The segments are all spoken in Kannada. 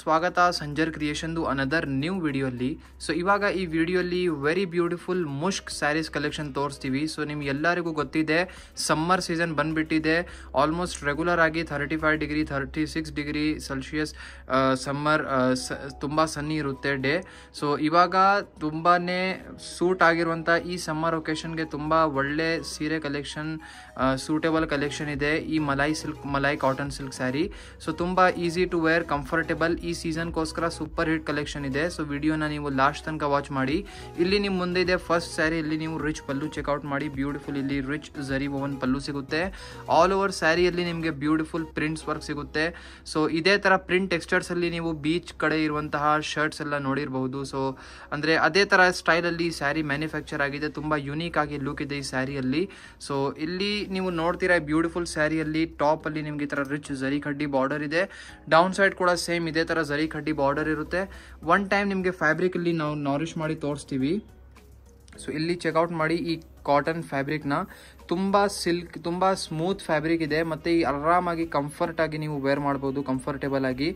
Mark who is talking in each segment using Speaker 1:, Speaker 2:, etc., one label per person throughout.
Speaker 1: ಸ್ವಾಗತ ಸಂಜರ್ ಕ್ರಿಯೇಷನ್ದು ಅನದರ್ ನ್ಯೂ ವಿಡಿಯೋಲ್ಲಿ. ಸೊ ಇವಾಗ ಈ ವಿಡಿಯೋಲಿ ವೆರಿ ಬ್ಯೂಟಿಫುಲ್ ಮುಷ್ಕ್ ಸ್ಯಾರೀಸ್ ಕಲೆಕ್ಷನ್ ತೋರಿಸ್ತೀವಿ. ಸೊ ನಿಮ್ಗೆ ಎಲ್ಲರಿಗೂ ಗೊತ್ತಿದೆ ಸಮ್ಮರ್ ಸೀಸನ್ ಬಂದ್ಬಿಟ್ಟಿದೆ. ಆಲ್ಮೋಸ್ಟ್ ರೆಗ್ಯುಲರ್ ಆಗಿ 35 ಡಿಗ್ರಿ 36 ಡಿಗ್ರಿ ಸೆಲ್ಸಿಯಸ್ ಸಮ್ಮರ್ ತುಂಬ ಸನ್ನಿ ಇರುತ್ತೆ ಡೇ. ಸೊ ಇವಾಗ ತುಂಬಾ ಸೂಟ್ ಆಗಿರುವಂಥ ಈ ಸಮ್ಮರ್ ಒಕೇಶನ್ಗೆ ತುಂಬ ಒಳ್ಳೆ ಸೀರೆ ಕಲೆಕ್ಷನ್, ಸೂಟೇಬಲ್ ಕಲೆಕ್ಷನ್ ಇದೆ. ಈ malai cotton silk sari. So ತುಂಬ ಈಸಿ ಟು ವೇರ್, ಕಂಫರ್ಟೇಬಲ್. ಈ ಸೀಸನ್ಗೋಸ್ಕರ ಸೂಪರ್ ಹಿಟ್ ಕಲೆಕ್ಷನ್ ಇದೆ. ಸೊ ವಿಡಿಯೋನ ನೀವು ಲಾಸ್ಟ್ ತನಕ ವಾಚ್ ಮಾಡಿ. ಇಲ್ಲಿ ನಿಮ್ಮ ಮುಂದೆ ಇದೆ ಫಸ್ಟ್ ಸ್ಯಾರಿ. ಇಲ್ಲಿ ನೀವು ರಿಚ್ ಪಲ್ಲು ಚೆಕ್ಔಟ್ ಮಾಡಿ. ಬ್ಯೂಟಿಫುಲ್ ಇಲ್ಲಿ ರಿಚ್ ಝರಿ ಓವನ್ ಪಲ್ಲು ಸಿಗುತ್ತೆ. ಆಲ್ ಓವರ್ ಸ್ಯಾರಿಯಲ್ಲಿ ನಿಮಗೆ ಬ್ಯೂಟಿಫುಲ್ ಪ್ರಿಂಟ್ಸ್ ವರ್ಕ್ ಸಿಗುತ್ತೆ. ಸೊ ಇದೇ ಥರ ಪ್ರಿಂಟ್ ಟೆಕ್ಸ್ಚರ್ಸ್ ಅಲ್ಲಿ ನೀವು ಬೀಚ್ ಕಡೆ ಇರುವಂತಹ ಶರ್ಟ್ಸ್ ಎಲ್ಲ ನೋಡಿರಬಹುದು. ಸೊ ಅಂದರೆ ಅದೇ ಥರ ಸ್ಟೈಲಲ್ಲಿ ಸ್ಯಾರಿ ಮ್ಯಾನುಫ್ಯಾಕ್ಚರ್ ಆಗಿದೆ. ತುಂಬ ಯುನೀಕ್ ಆಗಿ ಲುಕ್ ಇದೆ ಈ ಸ್ಯಾರಿಯಲ್ಲಿ. ಸೊ ಇಲ್ಲಿ ನೀವು ನೋಡ್ತೀರಾ ಬ್ಯೂಟಿಫುಲ್ ಸ್ಯಾರಿಯಲ್ಲಿ ಟಾಪ್ ಅಲ್ಲಿ ನಿಮ್ಗೆ ಈ ಥರ ರಿಚ್ ಝರಿ ಕಡ್ಡಿ ಬಾರ್ಡರ್ ಇದೆ. ಡೌನ್ ಸೈಡ್ ಕೂಡ ಸೇಮ್ ಇದೇ ಥರ ಝರಿ ಕಡ್ಡಿ ಬಾರ್ಡರ್ ಇರುತ್ತೆ. ಒನ್ ಟೈಮ್ ನಿಮಗೆ ಫ್ಯಾಬ್ರಿಕ್ ಇಲ್ಲಿ ನಾವು ನಾರಿಶ್ ಮಾಡಿ ತೋರಿಸ್ತೀವಿ. ಸೊ ಇಲ್ಲಿ ಚೆಕ್ಔಟ್ ಮಾಡಿ ಈ ಕಾಟನ್ ಫ್ಯಾಬ್ರಿಕ್ನ. ತುಂಬ ಸಿಲ್ಕ್, ತುಂಬ ಸ್ಮೂತ್ ಫ್ಯಾಬ್ರಿಕ್ ಇದೆ. ಮತ್ತು ಈ ಆರಾಮಾಗಿ ಕಂಫರ್ಟ್ ಆಗಿ ನೀವು ವೇರ್ ಮಾಡ್ಬೋದು, ಕಂಫರ್ಟೇಬಲ್ ಆಗಿ.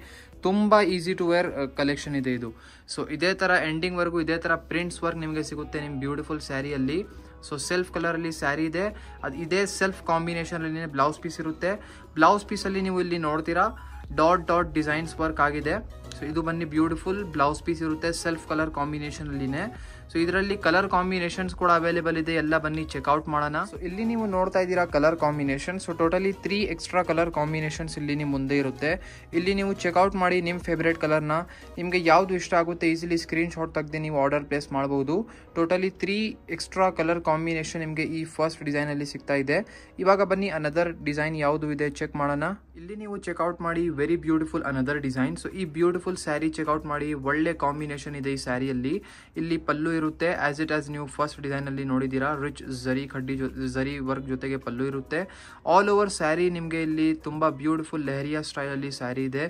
Speaker 1: ತುಂಬ ಈಸಿ ಟು ವೇರ್ ಕಲೆಕ್ಷನ್ ಇದೆ ಇದು. ಸೊ ಇದೇ ಥರ ಎಂಡಿಂಗ್ವರೆಗೂ ಇದೇ ಥರ ಪ್ರಿಂಟ್ಸ್ ವರ್ಕ್ ನಿಮಗೆ ಸಿಗುತ್ತೆ ನಿಮ್ಮ ಬ್ಯೂಟಿಫುಲ್ ಸ್ಯಾರಿಯಲ್ಲಿ. ಸೊ ಸೆಲ್ಫ್ ಕಲರಲ್ಲಿ ಸ್ಯಾರಿ ಇದೆ. ಅದು ಇದೇ ಸೆಲ್ಫ್ ಕಾಂಬಿನೇಷನಲ್ಲಿ ಬ್ಲೌಸ್ ಪೀಸ್ ಇರುತ್ತೆ. ಬ್ಲೌಸ್ ಪೀಸಲ್ಲಿ ನೀವು ಇಲ್ಲಿ ನೋಡ್ತೀರಾ ಡಾಟ್ ಡಾಟ್ ಡಿಸೈನ್ಸ್ ವರ್ಕ್ ಆಗಿದೆ. ಸೊ ಇದು ಬನ್ನಿ ಬ್ಯೂಟಿಫುಲ್ ಬ್ಲೌಸ್ ಪೀಸ್ ಇರುತ್ತೆ ಸೆಲ್ಫ್ ಕಲರ್ ಕಾಂಬಿನೇಷನ್ ಅಲ್ಲಿನೇ. ಸೊ ಇದರಲ್ಲಿ ಕಲರ್ ಕಾಂಬಿನೇಷನ್ಸ್ ಕೂಡ ಅವೈಲೇಬಲ್ ಇದೆ. ಎಲ್ಲ ಬನ್ನಿ ಚೆಕ್ಔಟ್ ಮಾಡೋಣ. ಸೊ ಇಲ್ಲಿ ನೀವು ನೋಡ್ತಾ ಇದ್ದೀರಾ colour combination. So totally 3 extra colour combinations ಇಲ್ಲಿ ನಿಮ್ಮ ಮುಂದೆ ಇರುತ್ತೆ. ಇಲ್ಲಿ ನೀವು ಚೆಕ್ಔಟ್ ಮಾಡಿ ನಿಮ್ಮ ಫೇವ್ರೇಟ್ ಕಲರ್ನ. ನಿಮಗೆ ಯಾವುದು ಇಷ್ಟ ಆಗುತ್ತೆ ಈಸಿಲಿ ಸ್ಕ್ರೀನ್ ಶಾಟ್ ತೆಗೆದು ನೀವು ಆರ್ಡರ್ ಪ್ಲೇಸ್ ಮಾಡಬಹುದು. ಟೋಟಲಿ 3 ಎಕ್ಸ್ಟ್ರಾ ಕಲರ್ ಕಾಂಬಿನೇಷನ್ ನಿಮಗೆ ಈ ಫಸ್ಟ್ ಡಿಸೈನಲ್ಲಿ ಸಿಗ್ತಾ ಇದೆ. ಇವಾಗ ಬನ್ನಿ ಅನದರ್ ಡಿಸೈನ್ ಯಾವುದು ಇದೆ ಚೆಕ್ ಮಾಡೋಣ. ಇಲ್ಲಿ ನೀವು ಚೆಕ್ಔಟ್ ಮಾಡಿ very beautiful another design. So ಈ ಬ್ಯೂಟಿಫುಲ್ ಸ್ಯಾರಿ ಚೆಕ್ಔಟ್ ಮಾಡಿ. ಒಳ್ಳೆ ಕಾಂಬಿನೇಷನ್ ಇದೆ ಈ ಸ್ಯಾರಿಯಲ್ಲಿ. ಇಲ್ಲಿ ಪಲ್ಲು ಇರುತ್ತೆ ಆಸ್ ಇಟ್ ಆಸ್ ನೀವು ಫಸ್ಟ್ ಡಿಸೈನ್ ಅಲ್ಲಿ ನೋಡಿದ್ದೀರಾ. ರಿಚ್ ಝರಿ ಕಡ್ಡಿ ಝರಿ ವರ್ಕ್ ಜೊತೆಗೆ ಪಲ್ಲು ಇರುತ್ತೆ. ಆಲ್ ಓವರ್ ಸ್ಯಾರಿ ನಿಮಗೆ ಇಲ್ಲಿ ತುಂಬಾ ಬ್ಯೂಟಿಫುಲ್ ಲೆಹರಿಯಾ ಸ್ಟೈಲ್ ಅಲ್ಲಿ ಸ್ಯಾರಿ ಇದೆ.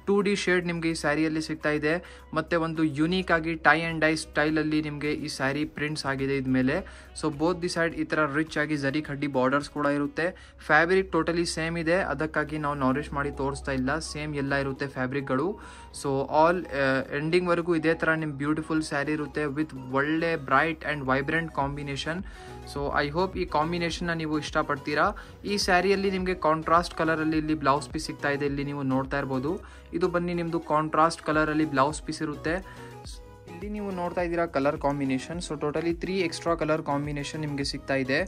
Speaker 1: 2D ಶೇಡ್ ನಿಮಗೆ ಈ ಸ್ಯಾರಿಯಲ್ಲಿ ಸಿಗ್ತಾ ಇದೆ. ಮತ್ತೆ ಒಂದು ಯುನೀಕ್ ಆಗಿ ಟೈ ಅಂಡ್ ಡೈ ಸ್ಟೈಲ್ ಅಲ್ಲಿ ನಿಮಗೆ ಈ ಸ್ಯಾರಿ ಪ್ರಿಂಟ್ಸ್ ಆಗಿದೆ ಇದ್ಮೇಲೆ. ಸೊ ಬೋತ್ ದಿ ಸೈಡ್ ಈ ತರ ರಿಚ್ ಆಗಿ ಝರಿ ಕಡ್ಡಿ ಬಾರ್ಡರ್ಸ್ ಕೂಡ ಇರುತ್ತೆ. ಫ್ಯಾಬ್ರಿಕ್ ಟೋಟಲಿ ಸೇಮ್ ಇದೆ, ಅದಕ್ಕಾಗಿ ನಾವು ನಾರಿಶ್ ಮಾಡಿ ತೋರಿಸ್ತಾ ಇಲ್ಲ. ಸೇಮ್ ಎಲ್ಲ ಇರುತ್ತೆ ಫ್ಯಾಬ್ರಿಕ್ಗಳು. ಸೊ ಆಲ್ ಎಂಡಿಂಗ್ ವರೆಗೂ ಇದೇ ತರ ನಿಮ್ ಬ್ಯೂಟಿಫುಲ್ ಸ್ಯಾರಿ ಇರುತ್ತೆ ವಿತ್ ಒಳ್ಳೆ bright and vibrant combination. So I hope ಈ ಕಾಂಬಿನೇಷನ್ ನೀವು ಇಷ್ಟಪಡ್ತೀರಾ. ಈ ಸ್ಯಾರಿಯಲ್ಲಿ ನಿಮಗೆ ಕಾಂಟ್ರಾಸ್ಟ್ ಕಲರ್ ಅಲ್ಲಿ ಇಲ್ಲಿ ಬ್ಲೌಸ್ ಪೀಸ್ ಸಿಗ್ತಾ ಇದೆ. ಇಲ್ಲಿ ನೀವು ನೋಡ್ತಾ ಇರ್ಬೋದು. ಇದು ಬನ್ನಿ ನಿಮ್ದು ಕಾಂಟ್ರಾಸ್ಟ್ ಕಲರ್ ಅಲ್ಲಿ ಬ್ಲೌಸ್ ಪೀಸ್ ಇರುತ್ತೆ. ಇಲ್ಲಿ ನೀವು ನೋಡ್ತಾ ಇದ್ದೀರಾ colour combination. So totally 3 extra colour combination ನಿಮಗೆ ಸಿಗ್ತಾ ಇದೆ.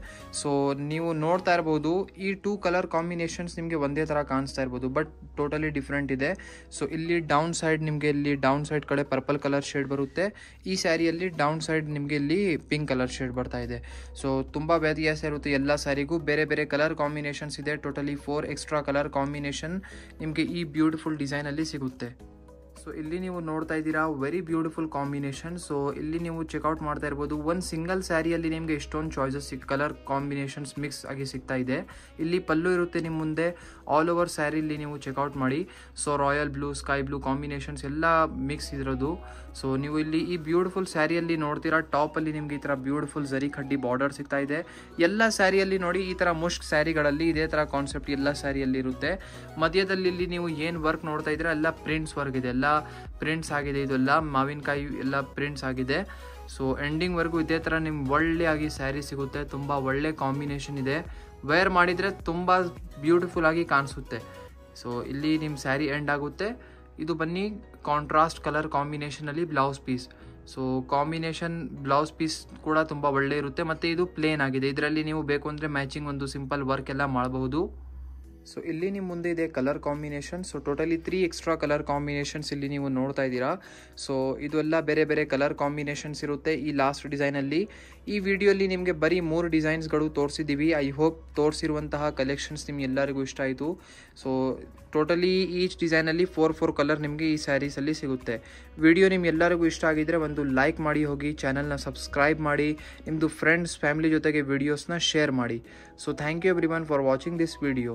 Speaker 1: ಸೊ ನೀವು ನೋಡ್ತಾ ಇರ್ಬೋದು ಈ 2 ಕಲರ್ ಕಾಂಬಿನೇಷನ್ಸ್ ನಿಮಗೆ ಒಂದೇ ಥರ ಕಾಣಿಸ್ತಾ ಇರ್ಬೋದು, ಬಟ್ ಟೋಟಲಿ ಡಿಫ್ರೆಂಟ್ ಇದೆ. ಸೊ ಇಲ್ಲಿ ಡೌನ್ ಸೈಡ್ ನಿಮಗೆ ಇಲ್ಲಿ ಡೌನ್ ಸೈಡ್ ಕಡೆ ಪರ್ಪಲ್ ಕಲರ್ ಶೇಡ್ ಬರುತ್ತೆ. ಈ ಸ್ಯಾರಿಯಲ್ಲಿ ಡೌನ್ ಸೈಡ್ ನಿಮಗೆ ಇಲ್ಲಿ ಪಿಂಕ್ ಕಲರ್ ಶೇಡ್ ಬರ್ತಾ ಇದೆ. ಸೊ ತುಂಬ ವ್ಯತ್ಯಾಸ ಇರುತ್ತೆ. ಎಲ್ಲ ಸ್ಯಾರಿಗೂ ಬೇರೆ ಬೇರೆ ಕಲರ್ ಕಾಂಬಿನೇಷನ್ಸ್ ಇದೆ. ಟೋಟಲಿ 4 ಎಕ್ಸ್ಟ್ರಾ ಕಲರ್ ಕಾಂಬಿನೇಷನ್ ನಿಮಗೆ ಈ ಬ್ಯೂಟಿಫುಲ್ ಡಿಸೈನಲ್ಲಿ ಸಿಗುತ್ತೆ. ಸೊ ಇಲ್ಲಿ ನೀವು ನೋಡ್ತಾ ಇದ್ದೀರಾ ವೆರಿ ಬ್ಯೂಟಿಫುಲ್ ಕಾಂಬಿನೇಷನ್. ಸೊ ಇಲ್ಲಿ ನೀವು ಚೆಕ್ಔಟ್ ಮಾಡ್ತಾ ಇರ್ಬೋದು. ಒಂದು ಸಿಂಗಲ್ ಸ್ಯಾರಿಯಲ್ಲಿ ನಿಮಗೆ ಎಷ್ಟೊಂದು ಚಾಯ್ಸಸ್ ಕಲರ್ ಕಾಂಬಿನೇಷನ್ಸ್ ಮಿಕ್ಸ್ ಆಗಿ ಸಿಗ್ತಾ ಇದೆ. ಇಲ್ಲಿ ಪಲ್ಲು ಇರುತ್ತೆ ನಿಮ್ಮ ಮುಂದೆ. ಆಲ್ ಓವರ್ ಸ್ಯಾರಿಲಿ ನೀವು ಚೆಕ್ಔಟ್ ಮಾಡಿ. So royal blue, sky blue combinations ಎಲ್ಲ ಮಿಕ್ಸ್ ಇರೋದು. ಸೊ ನೀವು ಇಲ್ಲಿ ಈ ಬ್ಯೂಟಿಫುಲ್ ಸ್ಯಾರಿಯಲ್ಲಿ ನೋಡ್ತೀರಾ ಟಾಪಲ್ಲಿ ನಿಮ್ಗೆ ಈ ಥರ ಬ್ಯೂಟಿಫುಲ್ ಝರಿ ಕಡ್ಡಿ ಬಾರ್ಡರ್ ಸಿಗ್ತಾ ಇದೆ. ಎಲ್ಲ ಸ್ಯಾರಿಯಲ್ಲಿ ನೋಡಿ ಈ ಥರ ಮುಷ್ಕ್ ಸ್ಯಾರಿಗಳಲ್ಲಿ ಇದೇ ಥರ ಕಾನ್ಸೆಪ್ಟ್ ಎಲ್ಲ ಸ್ಯಾರಿಯಲ್ಲಿ ಇರುತ್ತೆ. ಮಧ್ಯದಲ್ಲಿ ಇಲ್ಲಿ ನೀವು ಏನು ವರ್ಕ್ ನೋಡ್ತಾ ಇದ್ದೀರಾ ಎಲ್ಲ ಪ್ರಿಂಟ್ಸ್ ವರ್ಕ್ ಇದೆ. ಎಲ್ಲ ಪ್ರಿಂಟ್ಸ್ ಆಗಿದೆ. ಇದೆಲ್ಲ ಮಾವಿನಕಾಯಿ ಎಲ್ಲ ಪ್ರಿಂಟ್ಸ್ ಆಗಿದೆ. ಸೊ ಎಂಡಿಂಗ್ವರೆಗೂ ಇದೇ ಥರ ನಿಮ್ಗೆ ಒಳ್ಳೆ ಆಗಿ ಸ್ಯಾರಿ ಸಿಗುತ್ತೆ. ತುಂಬ ಒಳ್ಳೆ ಕಾಂಬಿನೇಷನ್ ಇದೆ. ವೇರ್ ಮಾಡಿದರೆ ತುಂಬ ಬ್ಯೂಟಿಫುಲ್ ಆಗಿ ಕಾಣಿಸುತ್ತೆ. ಸೊ ಇಲ್ಲಿ ನಿಮ್ಮ ಸ್ಯಾರಿ ಎಂಡ್ ಆಗುತ್ತೆ. ಇದು ಬನ್ನಿ ಕಾಂಟ್ರಾಸ್ಟ್ ಕಲರ್ ಕಾಂಬಿನೇಷನಲ್ಲಿ blouse piece. So combination blouse piece ಕೂಡ ತುಂಬ ಒಳ್ಳೆ ಇರುತ್ತೆ. ಮತ್ತು ಇದು ಪ್ಲೇನ್ ಆಗಿದೆ. ಇದರಲ್ಲಿ ನೀವು ಬೇಕು ಅಂದರೆ ಮ್ಯಾಚಿಂಗ್ ಒಂದು ಸಿಂಪಲ್ ವರ್ಕ್ ಎಲ್ಲ ಮಾಡಬಹುದು. ಸೊ ಇಲ್ಲಿ ನಿಮ್ಮ ಮುಂದೆ ಇದೆ colour combination. So totally 3 extra colour combinations ಇಲ್ಲಿ ನೀವು ನೋಡ್ತಾ ಇದ್ದೀರಾ. ಸೊ ಇದೆಲ್ಲ ಬೇರೆ ಬೇರೆ ಕಲರ್ ಕಾಂಬಿನೇಷನ್ಸ್ ಇರುತ್ತೆ ಈ ಲಾಸ್ಟ್ ಡಿಸೈನಲ್ಲಿ. ಈ ವಿಡಿಯೋಲಿ ನಿಮಗೆ ಬರೀ 3 ಡಿಸೈನ್ಸ್ಗಳು ತೋರಿಸಿದ್ದೀವಿ. ಐ ಹೋಪ್ ತೋರಿಸಿರುವಂತಹ ಕಲೆಕ್ಷನ್ಸ್ ನಿಮ್ಗೆ ಎಲ್ಲರಿಗೂ ಇಷ್ಟ ಆಯಿತು. ಸೊ ಟೋಟಲಿ ಈಚ್ ಡಿಸೈನಲ್ಲಿ 4 ಕಲರ್ ನಿಮಗೆ ಈ ಸ್ಯಾರೀಸಲ್ಲಿ ಸಿಗುತ್ತೆ. ವಿಡಿಯೋ ನಿಮ್ಗೆಲ್ಲರಿಗೂ ಇಷ್ಟ ಆಗಿದ್ದರೆ ಒಂದು ಲೈಕ್ ಮಾಡಿ ಹೋಗಿ, ಚಾನಲ್ನ ಸಬ್ಸ್ಕ್ರೈಬ್ ಮಾಡಿ, ನಿಮ್ಮದು ಫ್ರೆಂಡ್ಸ್ ಫ್ಯಾಮಿಲಿ ಜೊತೆಗೆ ವಿಡಿಯೋಸ್ನ ಶೇರ್ ಮಾಡಿ. So thank you everyone for watching this video.